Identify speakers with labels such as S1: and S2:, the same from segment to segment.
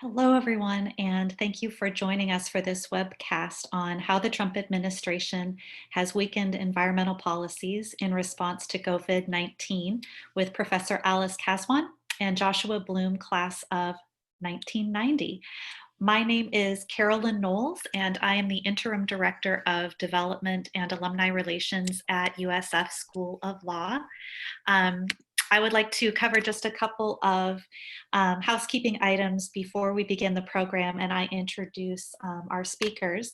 S1: Hello, everyone, and thank you for joining us for this webcast on how the Trump administration has weakened environmental policies in response to COVID-19 with Professor Alice Kaswan and Joshua Bloom, class of 1990. My name is Carolyn Knowles, and I am the Interim Director of Development and Alumni Relations at USF School of Law. I would like to cover just a couple of housekeeping items before we begin the program and I introduce our speakers.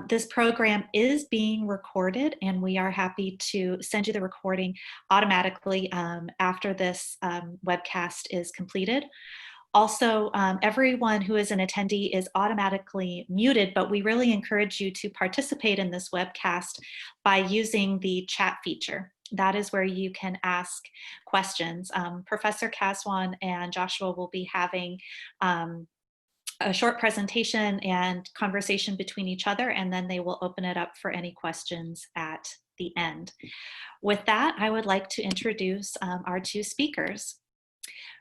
S1: This program is being recorded and we are happy to send you the recording automatically after this webcast is completed. Also, everyone who is an attendee is automatically muted, but we really encourage you to participate in this webcast by using the chat feature. That is where you can ask questions. Professor Kaswan and Joshua will be having a short presentation and conversation between each other, and then they will open it up for any questions at the end. With that, I would like to introduce our two speakers.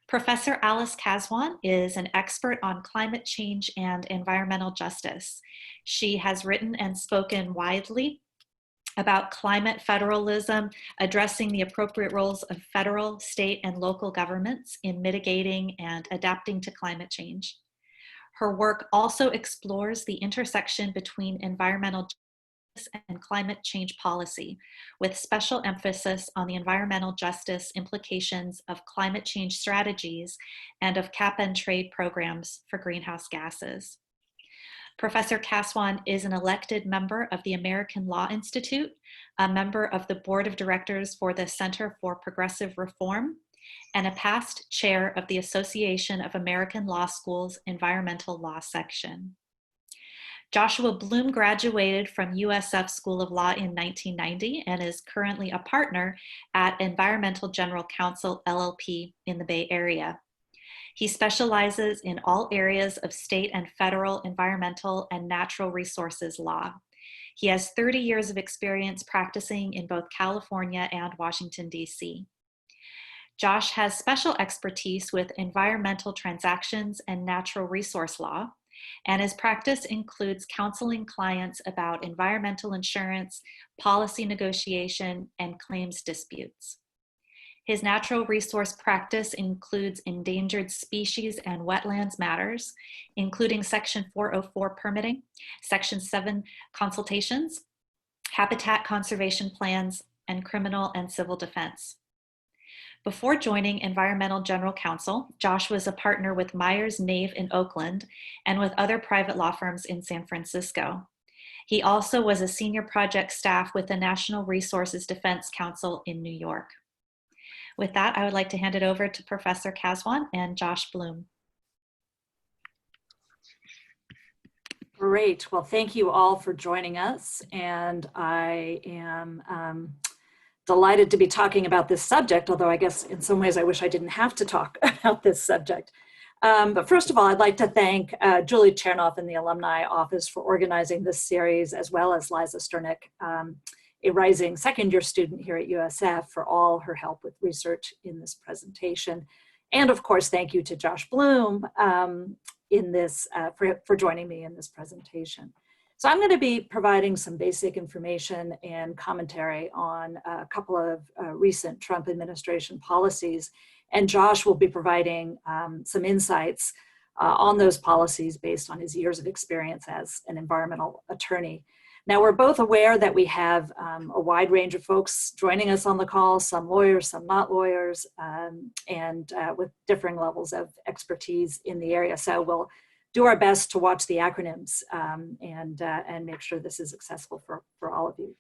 S1: Professor Alice Kaswan is an expert on climate change and environmental justice. She has written and spoken widely about climate federalism, addressing the appropriate roles of federal, state, and local governments in mitigating and adapting to climate change. Her work also explores the intersection between environmental justice and climate change policy, with special emphasis on the environmental justice implications of climate change strategies and of cap and trade programs for greenhouse gases. Professor Kaswan is an elected member of the American Law Institute, a member of the Board of Directors for the Center for Progressive Reform, and a past chair of the Association of American Law Schools Environmental Law Section. Joshua Bloom graduated from USF School of Law in 1990 and is currently a partner at Environmental General Counsel, LLP in the Bay Area. He specializes in all areas of state and federal environmental and natural resources law. He has 30 years of experience practicing in both California and Washington, D.C. Josh has special expertise with environmental transactions and natural resource law, and his practice includes counseling clients about environmental insurance, policy negotiation, and claims disputes. His natural resource practice includes endangered species and wetlands matters, including Section 404 permitting, Section 7 consultations, habitat conservation plans, and criminal and civil defense. Before joining Environmental General Counsel, Josh was a partner with Myers Nave in Oakland and with other private law firms in San Francisco. He also was a senior project staff with the National Resources Defense Council in New York. With that, I would like to hand it over to Professor Kaswan and Josh Bloom.
S2: Great. Well, thank you all for joining us. And I am delighted to be talking about this subject, although I guess in some ways I wish I didn't have to talk about this subject. But first of all, I'd like to thank Julie Chernoff in the Alumni Office for organizing this series, as well as Liza Sternick, a rising second-year student here at USF, for all her help with research in this presentation. And of course, thank you to Josh Bloom for joining me in this presentation. So I'm going to be providing some basic information and commentary on a couple of recent Trump administration policies, and Josh will be providing some insights on those policies based on his years of experience as an environmental attorney. Now, we're both aware that we have a wide range of folks joining us on the call, some lawyers, some not lawyers, and with differing levels of expertise in the area. So we'll do our best to watch the acronyms and make sure this is accessible for all of you.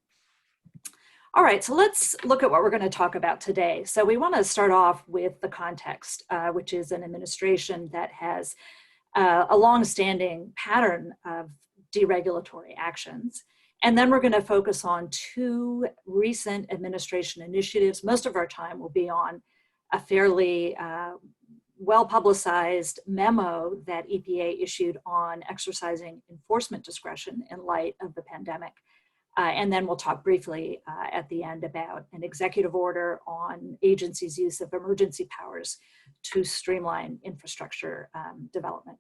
S2: All right, so let's look at what we're going to talk about today. So we want to start off with the context, which is an administration that has a long-standing pattern of deregulatory actions. And then we're going to focus on two recent administration initiatives. Most of our time will be on a fairly well-publicized memo that EPA issued on exercising enforcement discretion in light of the pandemic. And then we'll talk briefly at the end about an executive order on agencies' use of emergency powers to streamline infrastructure development.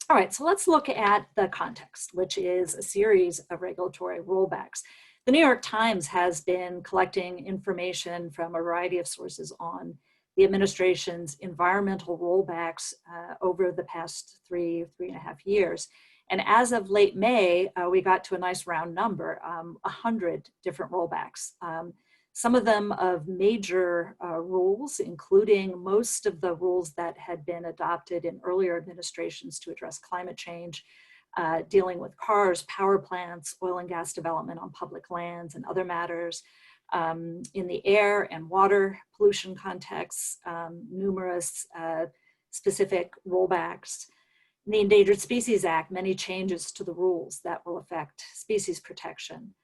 S2: All right, so let's look at the context, which is a series of regulatory rollbacks. The New York Times has been collecting information from a variety of sources on the administration's environmental rollbacks over the past three and a half years. And as of late May, we got to a nice round number, 100 different rollbacks. Some of them of major rules, including most of the rules that had been adopted in earlier administrations to address climate change, dealing with cars, power plants, oil and gas development on public lands, and other matters. In the air and water pollution contexts, numerous specific rollbacks. In the Endangered Species Act, many changes to the rules that will affect species protection.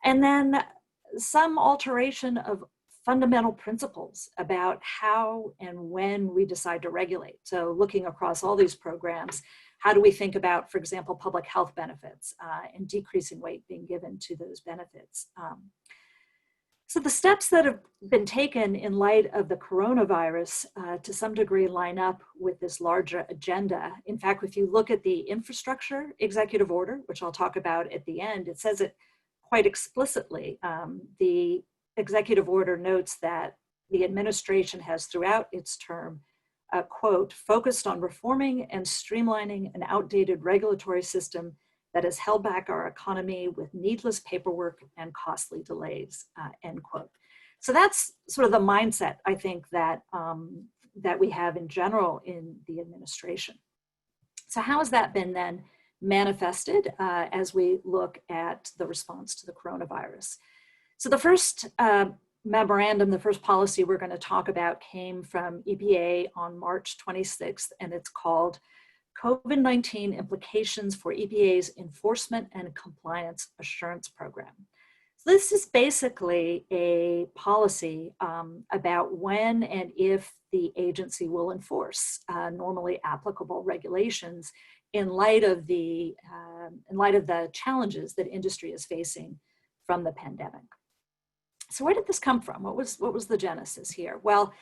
S2: And then some alteration of fundamental principles about how and when we decide to regulate. So looking across all these programs, how do we think about, for example, public health benefits and decreasing weight being given to those benefits? So the steps that have been taken in light of the coronavirus to some degree line up with this larger agenda. In fact, if you look at the infrastructure executive order, which I'll talk about at the end, it says it quite explicitly. The executive order notes that the administration has throughout its term, quote, focused on reforming and streamlining an outdated regulatory system that has held back our economy with needless paperwork and costly delays, end quote. So that's sort of the mindset, I think, that, that we have in general in the administration. So how has that been then manifested as we look at the response to the coronavirus? So the first memorandum, the first policy we're going to talk about came from EPA on March 26th, and it's called COVID-19 Implications for EPA's Enforcement and Compliance Assurance Program. So this is basically a policy about when and if the agency will enforce normally applicable regulations in light of the challenges that industry is facing from the pandemic. So where did this come from? What was the genesis here? Well,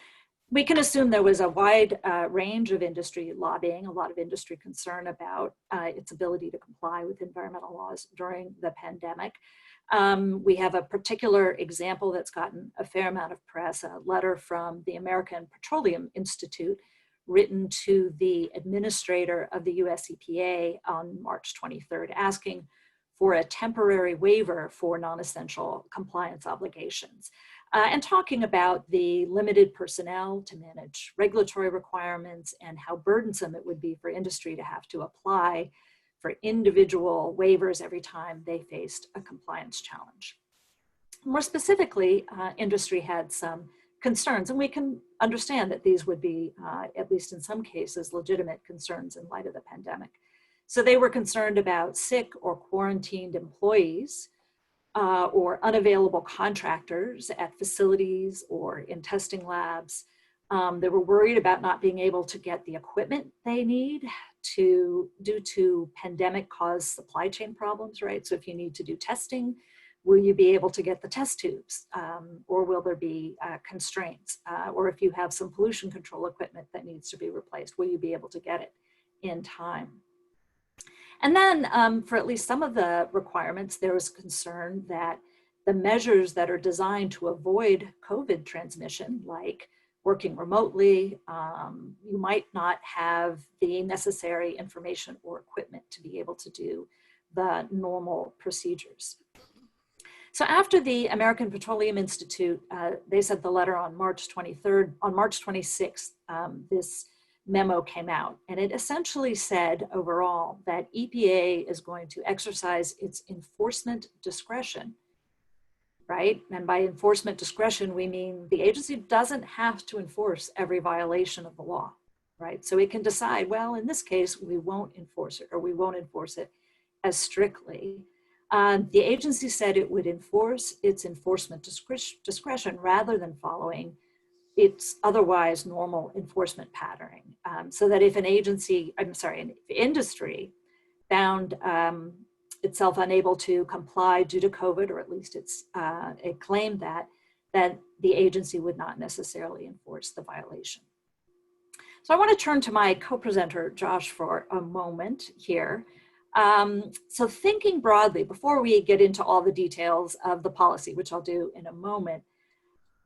S2: we can assume there was a wide range of industry lobbying, a lot of industry concern about its ability to comply with environmental laws during the pandemic. We have a particular example that's gotten a fair amount of press, a letter from the American Petroleum Institute written to the administrator of the US EPA on March 23rd, asking for a temporary waiver for non-essential compliance obligations. And talking about the limited personnel to manage regulatory requirements and how burdensome it would be for industry to have to apply for individual waivers every time they faced a compliance challenge. More specifically, industry had some concerns, and we can understand that these would be, at least in some cases, legitimate concerns in light of the pandemic. So they were concerned about sick or quarantined employees or unavailable contractors at facilities or in testing labs. They were worried about not being able to get the equipment they need due to pandemic-caused supply chain problems, right? So if you need to do testing, will you be able to get the test tubes? Or will there be constraints? Or if you have some pollution control equipment that needs to be replaced, will you be able to get it in time? And then for at least some of the requirements, there was concern that the measures that are designed to avoid COVID transmission, like working remotely, you might not have the necessary information or equipment to be able to do the normal procedures. So after the American Petroleum Institute, they sent the letter on March 23rd, on March 26th, this memo came out, and it essentially said overall that EPA is going to exercise its enforcement discretion, right? And by enforcement discretion, we mean the agency doesn't have to enforce every violation of the law, right? So it can decide, well, in this case, we won't enforce it, or we won't enforce it as strictly. The agency said it would enforce its enforcement discretion rather than following its otherwise normal enforcement patterning. So that if an industry found itself unable to comply due to COVID, or at least it claimed that the agency would not necessarily enforce the violation. So I want to turn to my co-presenter, Josh, for a moment here. So thinking broadly, before we get into all the details of the policy, which I'll do in a moment,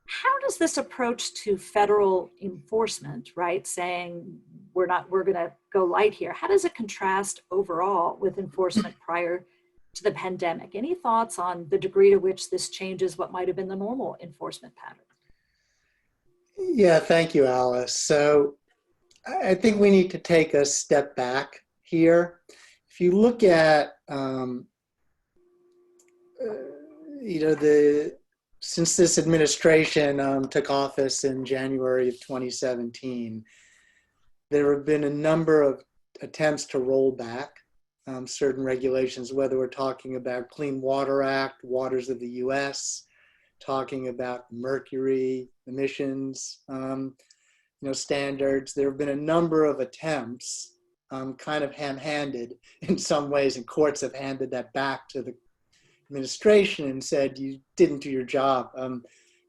S2: how does this approach to federal enforcement, right, saying we're going to go light here, how does it contrast overall with enforcement prior to the pandemic? Any thoughts on the degree to which this changes what might have been the normal enforcement pattern?
S3: Yeah, thank you, Alice. So I think we need to take a step back here. If you look at, since this administration took office in January of 2017, there have been a number of attempts to roll back certain regulations, whether we're talking about Clean Water Act, Waters of the U.S., talking about mercury emissions, standards. There have been a number of attempts, kind of ham-handed in some ways, and courts have handed that back to the administration and said, you didn't do your job.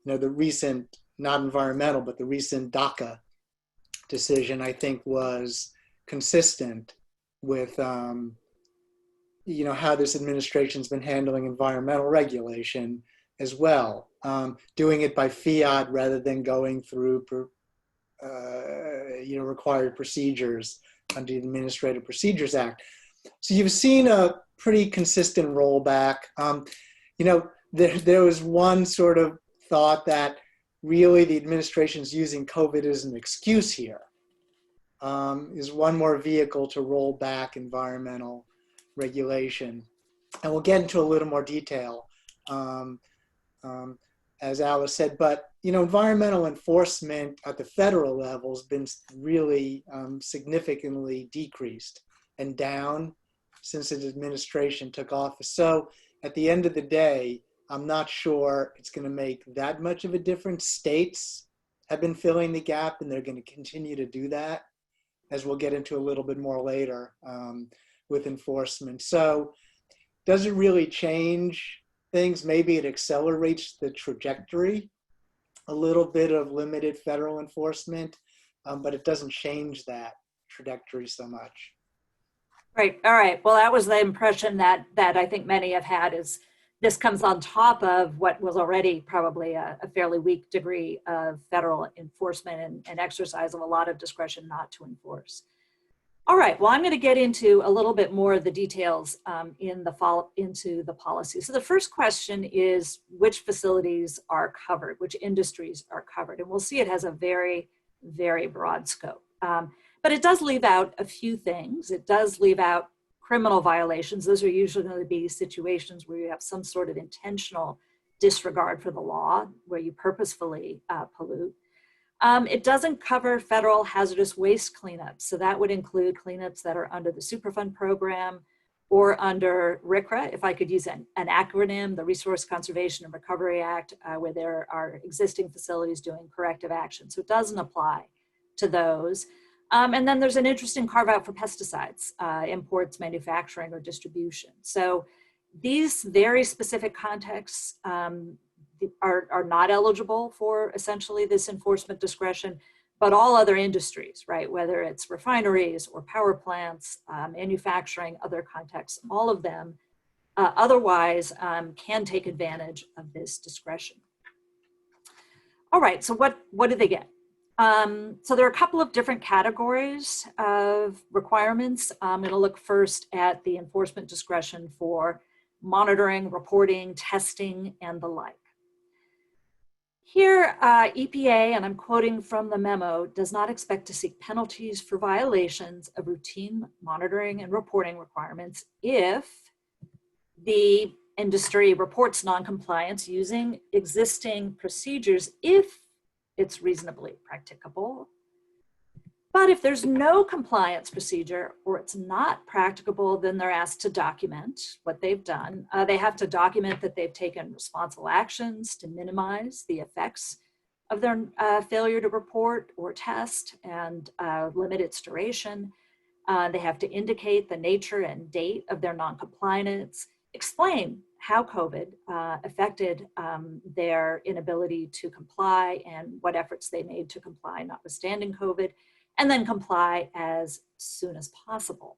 S3: The recent, not environmental, but the recent DACA decision, I think, was consistent with, how this administration's been handling environmental regulation as well, doing it by fiat rather than going through, required procedures under the Administrative Procedures Act. So you've seen a pretty consistent rollback. There was one sort of thought that really the administration's using COVID as an excuse here, is one more vehicle to roll back environmental regulation. And we'll get into a little more detail, as Alice said, but environmental enforcement at the federal level has been really significantly decreased and down since the administration took office. So at the end of the day, I'm not sure it's going to make that much of a difference. States have been filling the gap, and they're going to continue to do that, as we'll get into a little bit more later with enforcement. So does it really change things? Maybe it accelerates the trajectory, a little bit of limited federal enforcement, but it doesn't change that trajectory so much.
S2: Right. All right. Well, that was the impression that I think many have had, is this comes on top of what was already probably a fairly weak degree of federal enforcement and exercise of a lot of discretion not to enforce. All right. Well, I'm going to get into a little bit more of the details into the policy. So the first question is, which facilities are covered, which industries are covered? And we'll see it has a very, very broad scope. But it does leave out a few things. It does leave out criminal violations. Those are usually going to be situations where you have some sort of intentional disregard for the law, where you purposefully pollute. It doesn't cover federal hazardous waste cleanups. So that would include cleanups that are under the Superfund program or under RCRA, if I could use an acronym, the Resource Conservation and Recovery Act, where there are existing facilities doing corrective action. So it doesn't apply to those. And then there's an interesting carve out for pesticides, imports, manufacturing, or distribution. So these very specific contexts are not eligible for essentially this enforcement discretion, but all other industries, right? Whether it's refineries or power plants, manufacturing, other contexts, all of them otherwise can take advantage of this discretion. All right, so what do they get? So there are a couple of different categories of requirements. I'm going to look first at the enforcement discretion for monitoring, reporting, testing, and the like. Here, EPA, and I'm quoting from the memo, does not expect to seek penalties for violations of routine monitoring and reporting requirements if the industry reports noncompliance using existing procedures, if it's reasonably practicable. But if there's no compliance procedure or it's not practicable, then they're asked to document what they've done. They have to document that they've taken responsible actions to minimize the effects of their failure to report or test and limit its duration. They have to indicate the nature and date of their noncompliance, explain how COVID affected their inability to comply and what efforts they made to comply notwithstanding COVID, and then comply as soon as possible.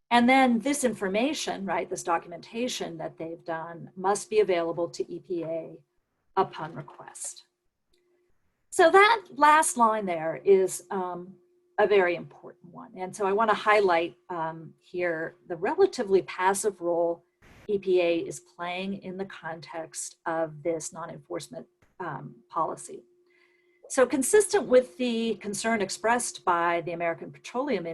S2: And then this information, right, this documentation that they've done must be available to EPA upon request. So that last line there is a very important one. And so I want to highlight here the relatively passive role EPA is playing in the context of this non-enforcement policy. So consistent with the concern expressed by the American Petroleum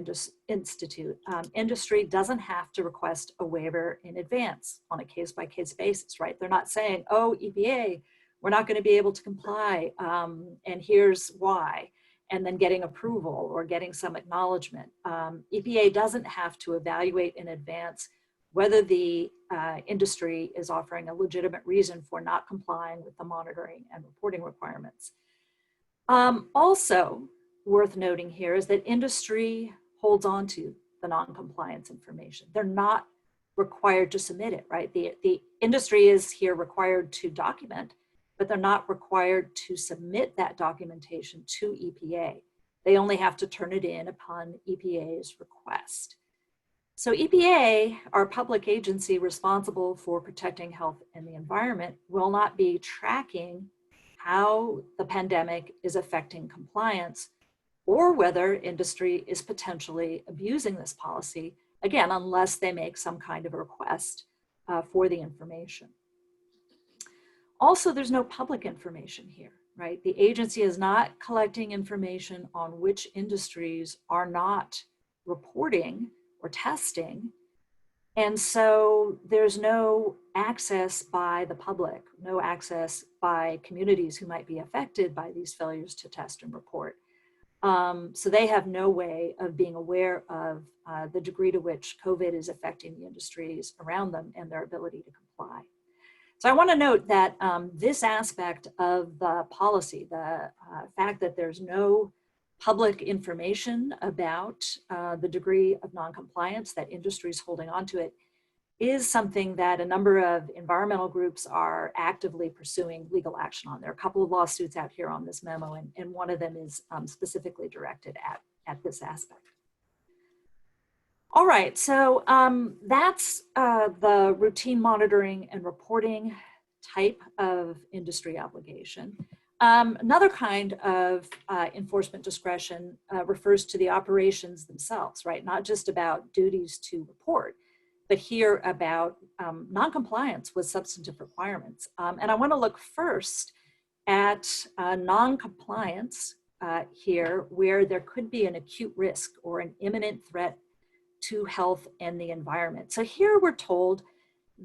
S2: Institute, industry doesn't have to request a waiver in advance on a case-by-case basis, right? They're not saying, oh, EPA, we're not going to be able to comply, and here's why, and then getting approval or getting some acknowledgement. EPA doesn't have to evaluate in advance whether the industry is offering a legitimate reason for not complying with the monitoring and reporting requirements. Also worth noting here is that industry holds on to the non-compliance information. They're not required to submit it, right? The industry is here required to document, but they're not required to submit that documentation to EPA. They only have to turn it in upon EPA's request. So EPA, our public agency responsible for protecting health and the environment, will not be tracking how the pandemic is affecting compliance or whether industry is potentially abusing this policy, again, unless they make some kind of a request for the information. Also, there's no public information here, right? The agency is not collecting information on which industries are not reporting or testing. And so there's no access by the public, no access by communities who might be affected by these failures to test and report. So they have no way of being aware of the degree to which COVID is affecting the industries around them and their ability to comply. So I want to note that this aspect of the policy, the fact that there's no public information about the degree of noncompliance, that industry is holding on to it, is something that a number of environmental groups are actively pursuing legal action on. There are a couple of lawsuits out here on this memo, and one of them is specifically directed at this aspect. All right, so that's the routine monitoring and reporting type of industry obligation. Another kind of enforcement discretion refers to the operations themselves, right? Not just about duties to report, but here about noncompliance with substantive requirements. And I want to look first at noncompliance here, where there could be an acute risk or an imminent threat to health and the environment. So here we're told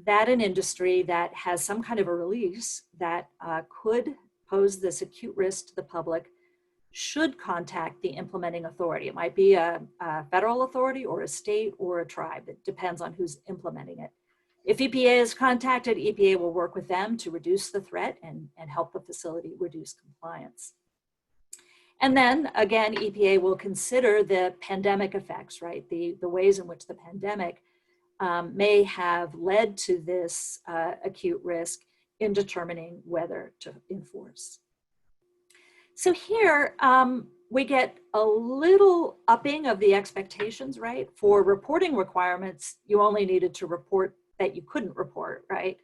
S2: that an industry that has some kind of a release that could pose this acute risk to the public should contact the implementing authority. It might be a federal authority or a state or a tribe. It depends on who's implementing it. If EPA is contacted, EPA will work with them to reduce the threat and help the facility reduce compliance. And then again, EPA will consider the pandemic effects, right? The ways in which the pandemic may have led to this acute risk in determining whether to enforce. So here we get a little upping of the expectations, right? For reporting requirements, you only needed to report that you couldn't report, right?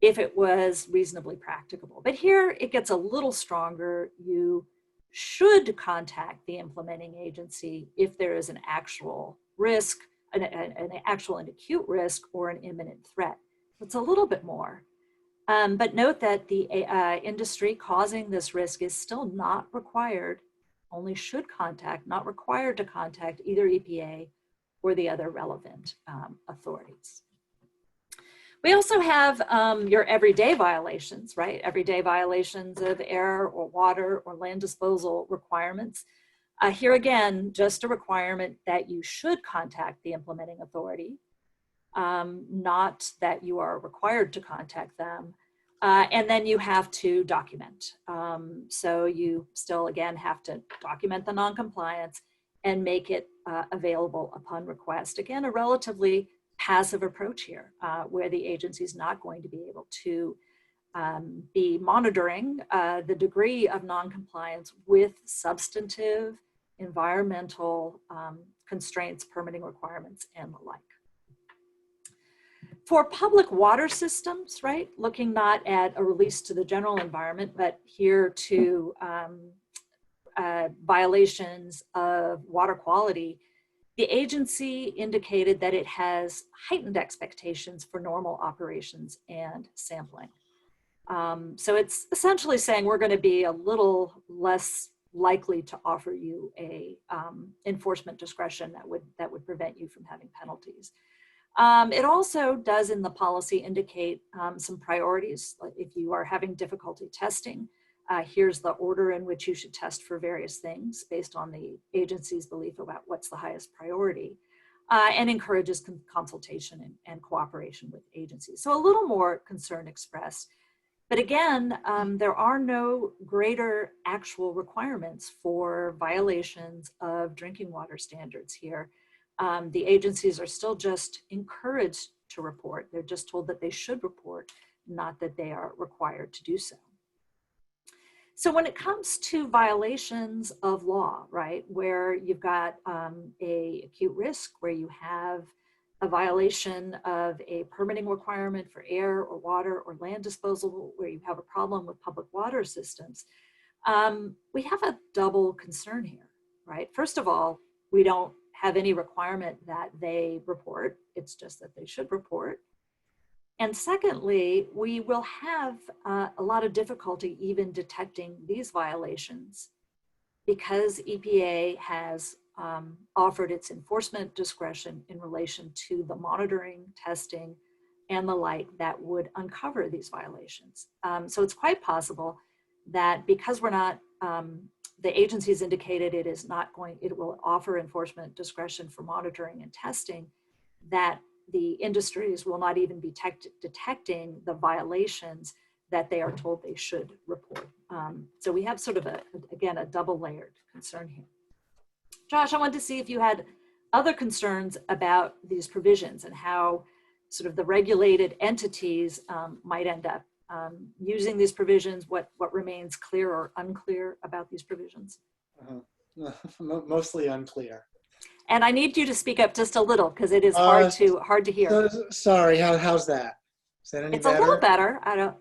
S2: If it was reasonably practicable. But here it gets a little stronger. You should contact the implementing agency if there is an actual risk, an actual and acute risk or an imminent threat. It's a little bit more. But note that the industry causing this risk is still not required, only should contact, not required to contact either EPA or the other relevant authorities. We also have your everyday violations, right? Everyday violations of air or water or land disposal requirements. Here again, just a requirement that you should contact the implementing authority, not that you are required to contact them. And then you have to document. So you still, again, have to document the noncompliance and make it available upon request. Again, a relatively passive approach here, where the agency is not going to be able to be monitoring the degree of noncompliance with substantive environmental constraints, permitting requirements, and the like. For public water systems, right, looking not at a release to the general environment, but here to violations of water quality, the agency indicated that it has heightened expectations for normal operations and sampling. So it's essentially saying we're going to be a little less likely to offer you a enforcement discretion that would prevent you from having penalties. It also does in the policy indicate some priorities. Like if you are having difficulty testing, here's the order in which you should test for various things based on the agency's belief about what's the highest priority, and encourages consultation and cooperation with agencies. So a little more concern expressed. But again, there are no greater actual requirements for violations of drinking water standards here. The agencies are still just encouraged to report. They're just told that they should report, not that they are required to do so. So when it comes to violations of law, right, where you've got a acute risk, where you have a violation of a permitting requirement for air or water or land disposal, where you have a problem with public water systems, we have a double concern here, right? First of all, we don't have any requirement that they report. It's just that they should report. And secondly, we will have a lot of difficulty even detecting these violations because EPA has offered its enforcement discretion in relation to the monitoring, testing, and the like that would uncover these violations. So it's quite possible that because we're not, the agency's indicated it will offer enforcement discretion for monitoring and testing, that the industries will not even be detecting the violations that they are told they should report. So we have sort of again, a double layered concern here. Josh, I wanted to see if you had other concerns about these provisions and how sort of the regulated entities might end up using these provisions, what remains clear or unclear about these provisions.
S3: Mostly unclear.
S2: And I need you to speak up just a little because it is hard to hear.
S3: Sorry, how's that? Is that any
S2: it's
S3: better?
S2: A little better. I don't.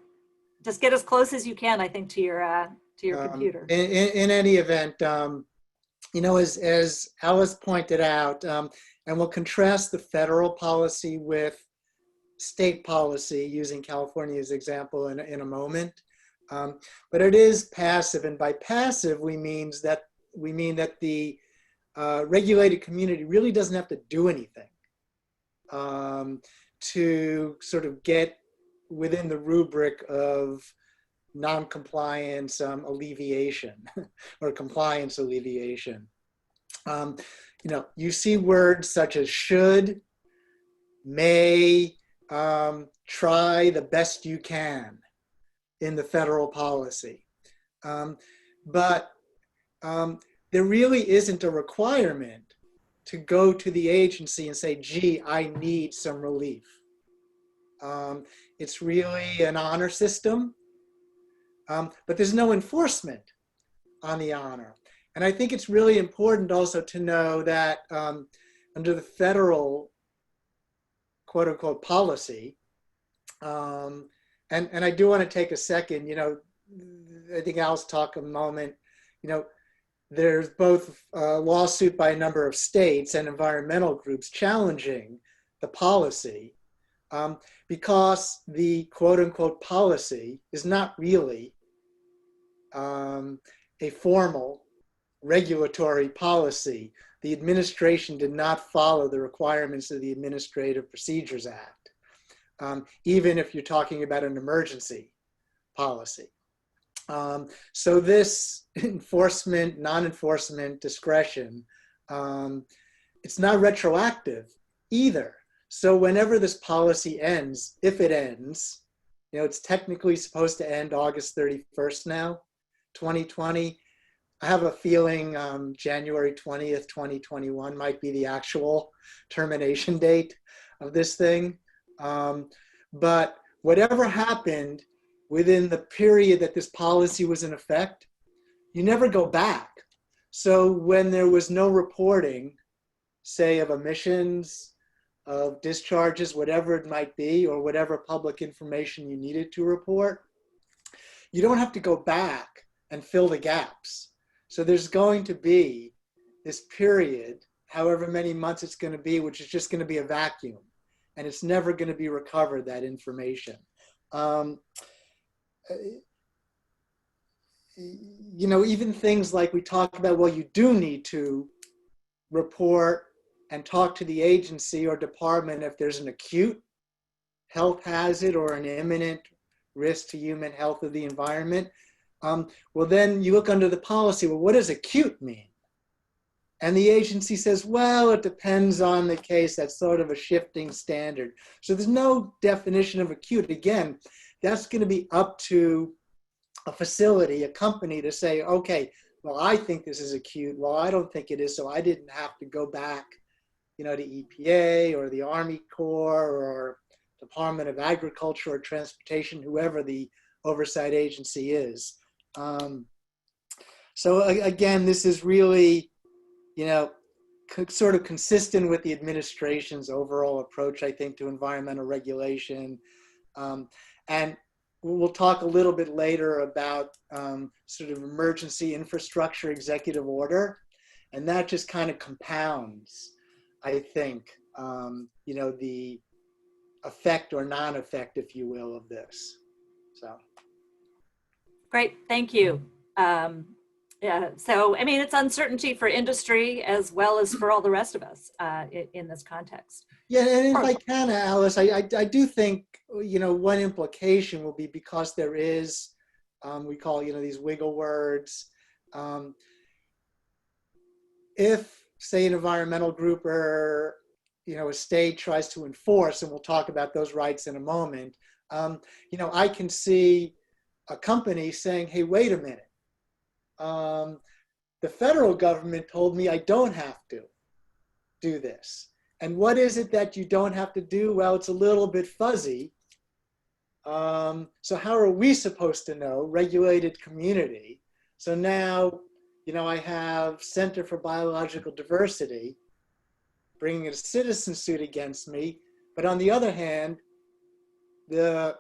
S2: Just get as close as you can, I think, to your computer.
S3: In any event, you know, as Alice pointed out, and we'll contrast the federal policy with state policy using California's example in a moment. But it is passive, and by passive we mean that the regulated community really doesn't have to do anything to sort of get within the rubric of non-compliance alleviation or compliance alleviation. You know, you see words such as should, may, try the best you can in the federal policy. But there really isn't a requirement to go to the agency and say, gee, I need some relief. It's really an honor system, but there's no enforcement on the honor. And I think it's really important also to know that under the federal quote unquote policy, and I do want to take a second, you know, I think Alice talked a moment, you know, there's both a lawsuit by a number of states and environmental groups challenging the policy because the quote unquote policy is not really a formal regulatory policy. The administration did not follow the requirements of the Administrative Procedures Act, even if you're talking about an emergency policy. So this enforcement, non-enforcement discretion, it's not retroactive either. So whenever this policy ends, if it ends, you know, it's technically supposed to end August 31st now, 2020. I have a feeling January 20th, 2021 might be the actual termination date of this thing. But whatever happened within the period that this policy was in effect, you never go back. So when there was no reporting, say of emissions, of discharges, whatever it might be, or whatever public information you needed to report, you don't have to go back and fill the gaps. So there's going to be this period, however many months it's going to be, which is just going to be a vacuum, and it's never going to be recovered, that information. You know, even things like we talk about, well, you do need to report and talk to the agency or department if there's an acute health hazard or an imminent risk to human health or the environment. Well, then you look under the policy, well, what does acute mean? And the agency says, well, it depends on the case. That's sort of a shifting standard. So there's no definition of acute. Again, that's going to be up to a facility, a company to say, okay, well, I think this is acute. Well, I don't think it is. So I didn't have to go back, you know, to EPA or the Army Corps or Department of Agriculture or Transportation, whoever the oversight agency is. So again, this is really, you know, sort of consistent with the administration's overall approach, I think, to environmental regulation. And we'll talk a little bit later about sort of emergency infrastructure executive order. And that just kind of compounds, I think, you know, the effect or non-effect, if you will, of this. So.
S2: Great, thank you. Yeah, so, I mean, it's uncertainty for industry as well as for all the rest of us in this context.
S3: Yeah, and if I can, Alice, I do think, you know, one implication will be because there is, we call, you know, these wiggle words. If, say, an environmental group or, you know, a state tries to enforce, and we'll talk about those rights in a moment, you know, I can see a company saying, hey, wait a minute. The federal government told me I don't have to do this. And what is it that you don't have to do? Well, it's a little bit fuzzy. So how are we supposed to know? Regulated community. So now, you know, I have Center for Biological Diversity bringing a citizen suit against me. But on the other hand, the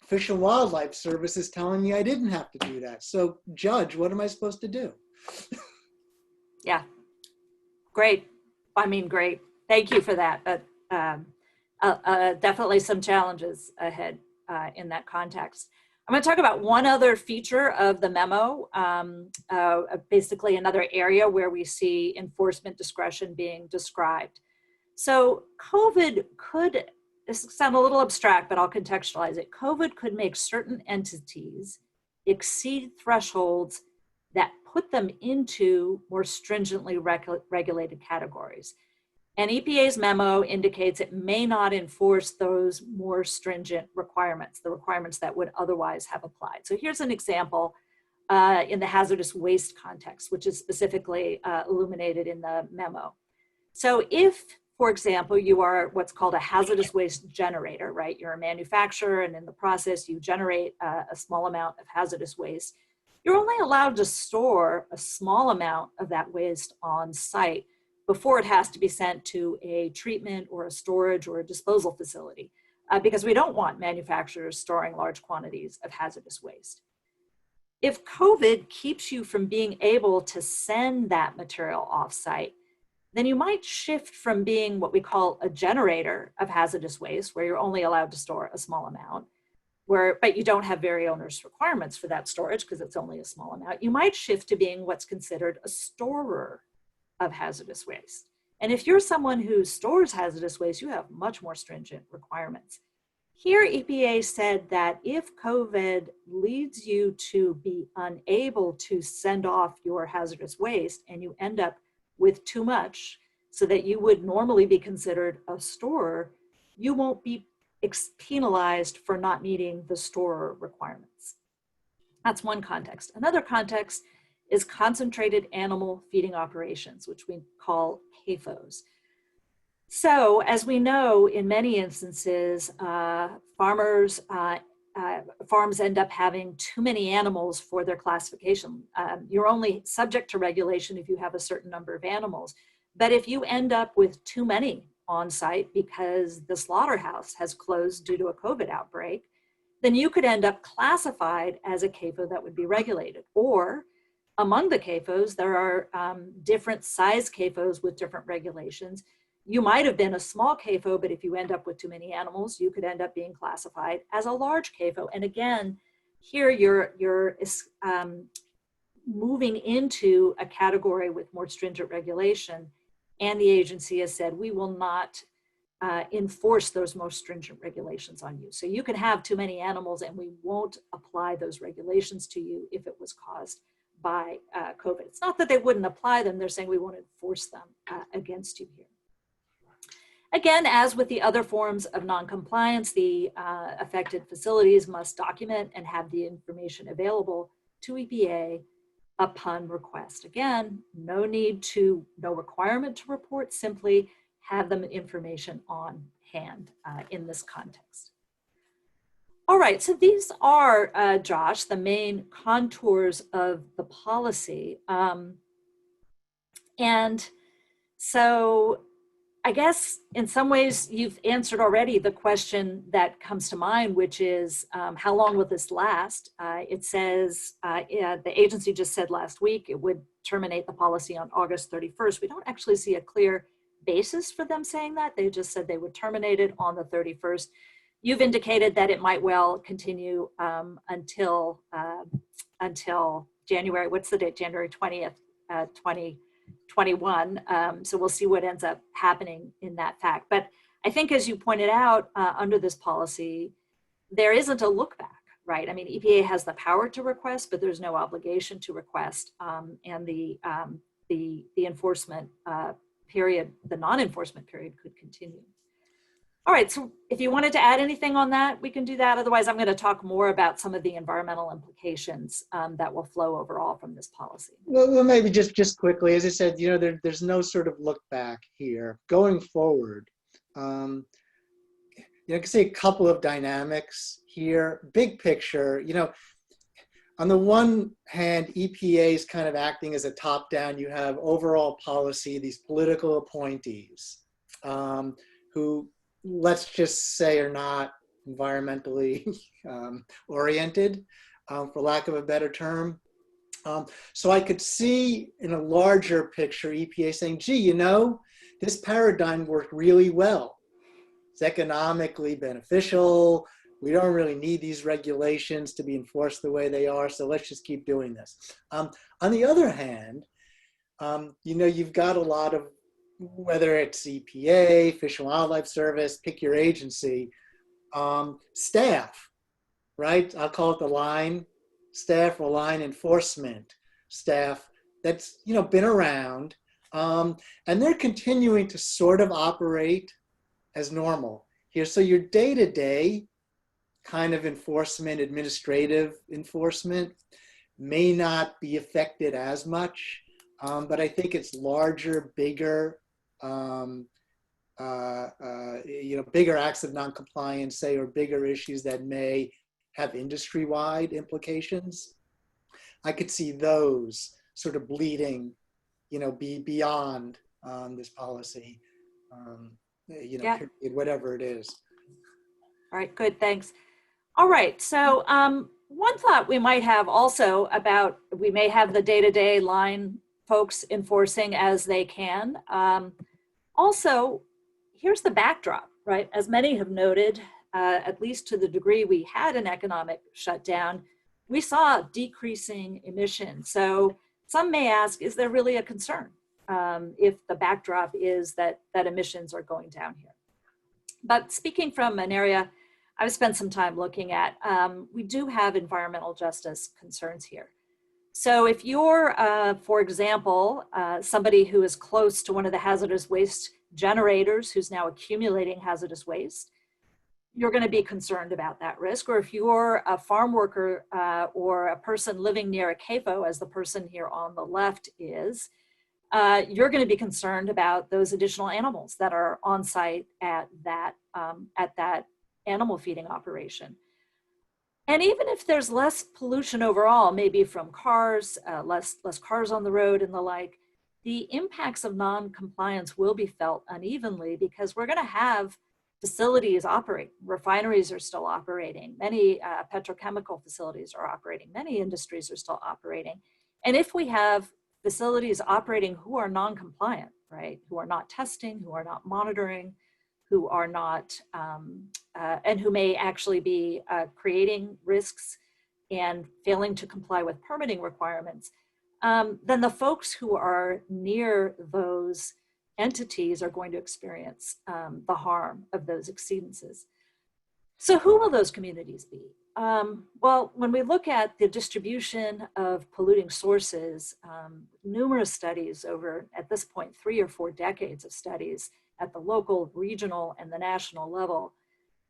S3: Fish and Wildlife Service is telling me I didn't have to do that. So, Judge, what am I supposed to do?
S2: Yeah, great. I mean, great. Thank you for that. But definitely some challenges ahead in that context. I'm going to talk about one other feature of the memo, basically another area where we see enforcement discretion being described. So COVID could, this sounds a little abstract, but I'll contextualize it. COVID could make certain entities exceed thresholds that put them into more stringently regulated categories. And EPA's memo indicates it may not enforce those more stringent requirements, the requirements that would otherwise have applied. So here's an example in the hazardous waste context, which is specifically illuminated in the memo. So if, for example, you are what's called a hazardous waste generator, right? You're a manufacturer, and in the process, you generate a small amount of hazardous waste. You're only allowed to store a small amount of that waste on site before it has to be sent to a treatment or a storage or a disposal facility, because we don't want manufacturers storing large quantities of hazardous waste. If COVID keeps you from being able to send that material off-site, then you might shift from being what we call a generator of hazardous waste, where you're only allowed to store a small amount, but you don't have very onerous requirements for that storage because it's only a small amount. You might shift to being what's considered a storer of hazardous waste. And if you're someone who stores hazardous waste, you have much more stringent requirements. Here, EPA said that if COVID leads you to be unable to send off your hazardous waste and you end up with too much so that you would normally be considered a storer, you won't be penalized for not meeting the storer requirements. That's one context. Another context is concentrated animal feeding operations, which we call CAFOs. So as we know, in many instances, farmers farms end up having too many animals for their classification. You're only subject to regulation if you have a certain number of animals. But if you end up with too many on site because the slaughterhouse has closed due to a COVID outbreak, then you could end up classified as a CAFO that would be regulated. Or among the CAFOs, there are different size CAFOs with different regulations. You might have been a small CAFO, but if you end up with too many animals, you could end up being classified as a large CAFO. And again, here you're moving into a category with more stringent regulation. And the agency has said, we will not enforce those most stringent regulations on you. So you can have too many animals and we won't apply those regulations to you if it was caused by COVID. It's not that they wouldn't apply them, they're saying we won't enforce them against you here. Again, as with the other forms of noncompliance, the affected facilities must document and have the information available to EPA upon request. Again, no requirement to report, simply have them information on hand in this context. All right, so these are, Josh, the main contours of the policy. And so I guess in some ways you've answered already the question that comes to mind, which is how long will this last? It says, the agency just said last week it would terminate the policy on August 31st. We don't actually see a clear basis for them saying that. They just said they would terminate it on the 31st. You've indicated that it might well continue until January, what's the date? January 20th, 2021. So we'll see what ends up happening in that fact. But I think as you pointed out, under this policy, there isn't a look back, right? I mean, EPA has the power to request, but there's no obligation to request. And the enforcement period, the non-enforcement period could continue. All right, so if you wanted to add anything on that, we can do that. Otherwise, I'm going to talk more about some of the environmental implications that will flow overall from this policy.
S3: Well, maybe just quickly, as I said, you know, there's no sort of look back here. Going forward, you know, I can see a couple of dynamics here. Big picture, you know, on the one hand, EPA is kind of acting as a top-down. You have overall policy, these political appointees who, let's just say, are not environmentally oriented, for lack of a better term. So I could see in a larger picture, EPA saying, gee, you know, this paradigm worked really well. It's economically beneficial. We don't really need these regulations to be enforced the way they are, so let's just keep doing this. On the other hand, you know, you've got a lot of, whether it's EPA, Fish and Wildlife Service, pick your agency, staff, right? I'll call it the line staff or line enforcement staff that's, you know, been around, and they're continuing to sort of operate as normal here. So your day-to-day kind of enforcement, administrative enforcement may not be affected as much, but I think it's larger, bigger, you know, bigger acts of noncompliance, say, or bigger issues that may have industry-wide implications. I could see those sort of bleeding, you know, beyond this policy, you know,
S2: yeah.
S3: period, whatever it is.
S2: All right, good, thanks. All right, so one thought we might have also about, we may have the day-to-day line folks enforcing as they can. Also, here's the backdrop, right? As many have noted, at least to the degree we had an economic shutdown, we saw decreasing emissions. So some may ask, is there really a concern if the backdrop is that emissions are going down here? But speaking from an area I've spent some time looking at, we do have environmental justice concerns here. So if you're, for example, somebody who is close to one of the hazardous waste generators who's now accumulating hazardous waste, you're going to be concerned about that risk. Or if you're a farm worker or a person living near a CAFO, as the person here on the left is, you're going to be concerned about those additional animals that are on site at that animal feeding operation. And even if there's less pollution overall, maybe from cars, less cars on the road and the like, the impacts of non-compliance will be felt unevenly because we're going to have facilities operate. Refineries are still operating. Many petrochemical facilities are operating. Many industries are still operating. And if we have facilities operating who are non-compliant, right, who are not testing, who are not monitoring, who are not, and who may actually be creating risks and failing to comply with permitting requirements, then the folks who are near those entities are going to experience the harm of those exceedances. So who will those communities be? Well, when we look at the distribution of polluting sources, numerous studies over, at this point, 3 or 4 decades of studies at the local, regional, and the national level,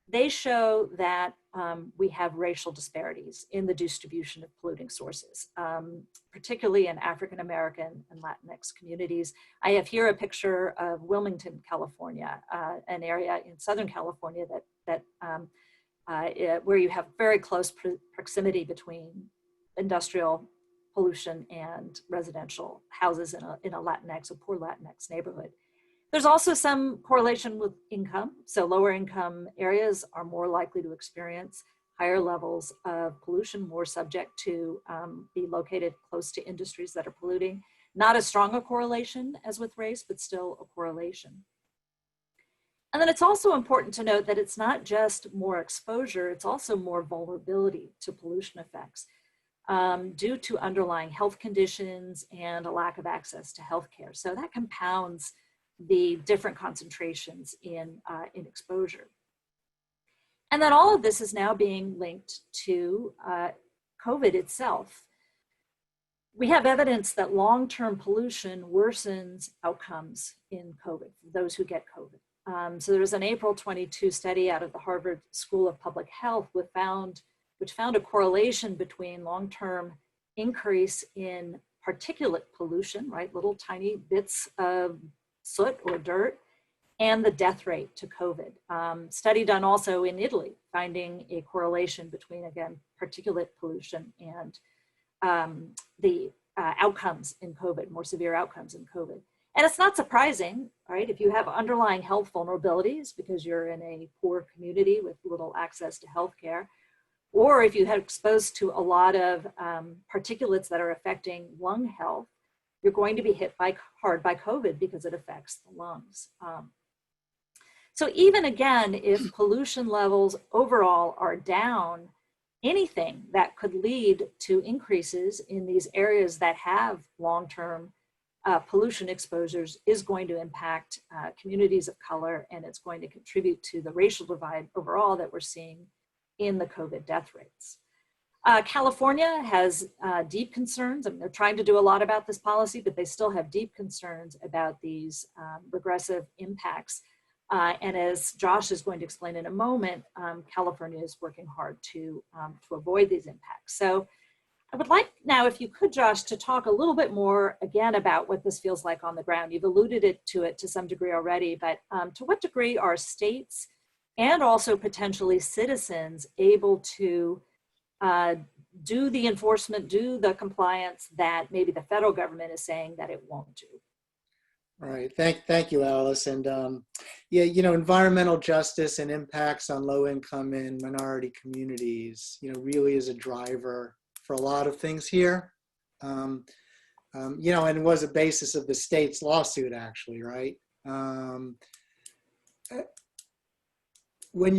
S2: they show that we have racial disparities in the distribution of polluting sources, particularly in African American and Latinx communities. I have here a picture of Wilmington, California, an area in Southern California where you have very close proximity between industrial pollution and residential houses in a Latinx, a poor Latinx neighborhood. There's also some correlation with income. So lower income areas are more likely to experience higher levels of pollution, more subject to be located close to industries that are polluting. Not as strong a correlation as with race, but still a correlation. And then it's also important to note that it's not just more exposure, it's also more vulnerability to pollution effects due to underlying health conditions and a lack of access to healthcare. So that compounds the different concentrations in exposure. And then all of this is now being linked to COVID itself. We have evidence that long-term pollution worsens outcomes in COVID, for those who get COVID. So there was an April 22 study out of the Harvard School of Public Health which found a correlation between long-term increase in particulate pollution, right, little tiny bits of soot or dirt, and the death rate to COVID. Study done also in Italy, finding a correlation between, again, particulate pollution and the outcomes in COVID, more severe outcomes in COVID. And it's not surprising, right? If you have underlying health vulnerabilities because you're in a poor community with little access to healthcare, or if you have exposed to a lot of particulates that are affecting lung health, you're going to be hit hard by COVID because it affects the lungs. So even again, if pollution levels overall are down, anything that could lead to increases in these areas that have long-term pollution exposures is going to impact communities of color, and it's going to contribute to the racial divide overall that we're seeing in the COVID death rates. California has deep concerns. I mean, they're trying to do a lot about this policy, but they still have deep concerns about these regressive impacts. And as Josh is going to explain in a moment, California is working hard to avoid these impacts. So I would like now, if you could, Josh, to talk a little bit more again about what this feels like on the ground. You've alluded to it to some degree already, but to what degree are states and also potentially citizens able to do the enforcement, do the compliance that maybe the federal government is saying that it won't do?
S3: All right, thank you, Alice. And yeah, you know, environmental justice and impacts on low-income and minority communities, you know, really is a driver for a lot of things here. You know, and it was a basis of the state's lawsuit, actually, right? When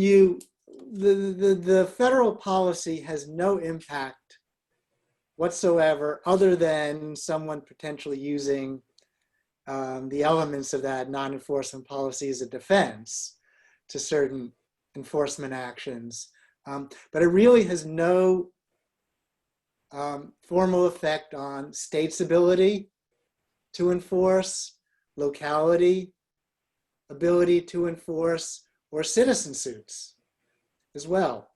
S3: the federal policy has no impact whatsoever other than someone potentially using the elements of that non-enforcement policy as a defense to certain enforcement actions. But it really has no formal effect on states' ability to enforce, locality ability to enforce, or citizen suits as well.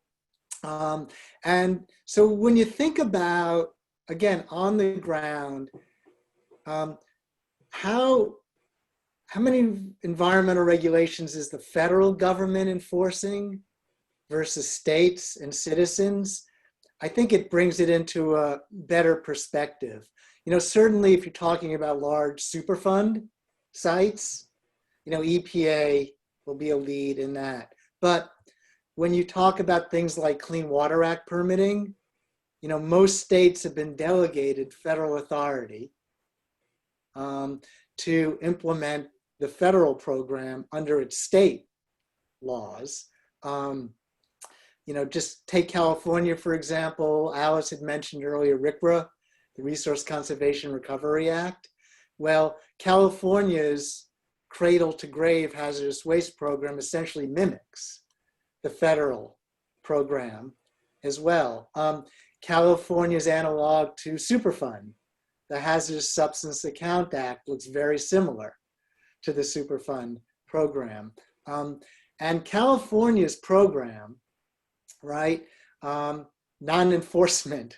S3: And so when you think about, again, on the ground, how many environmental regulations is the federal government enforcing versus states and citizens? I think it brings it into a better perspective. You know, certainly if you're talking about large Superfund sites, you know, EPA will be a lead in that. But when you talk about things like Clean Water Act permitting, you know, most states have been delegated federal authority to implement the federal program under its state laws. You know, just take California, for example. Alice had mentioned earlier RCRA, the Resource Conservation Recovery Act. Well, California's cradle to grave hazardous waste program essentially mimics the federal program as well. California's analog to Superfund, the Hazardous Substance Account Act, looks very similar to the Superfund program. And California's program, right, non-enforcement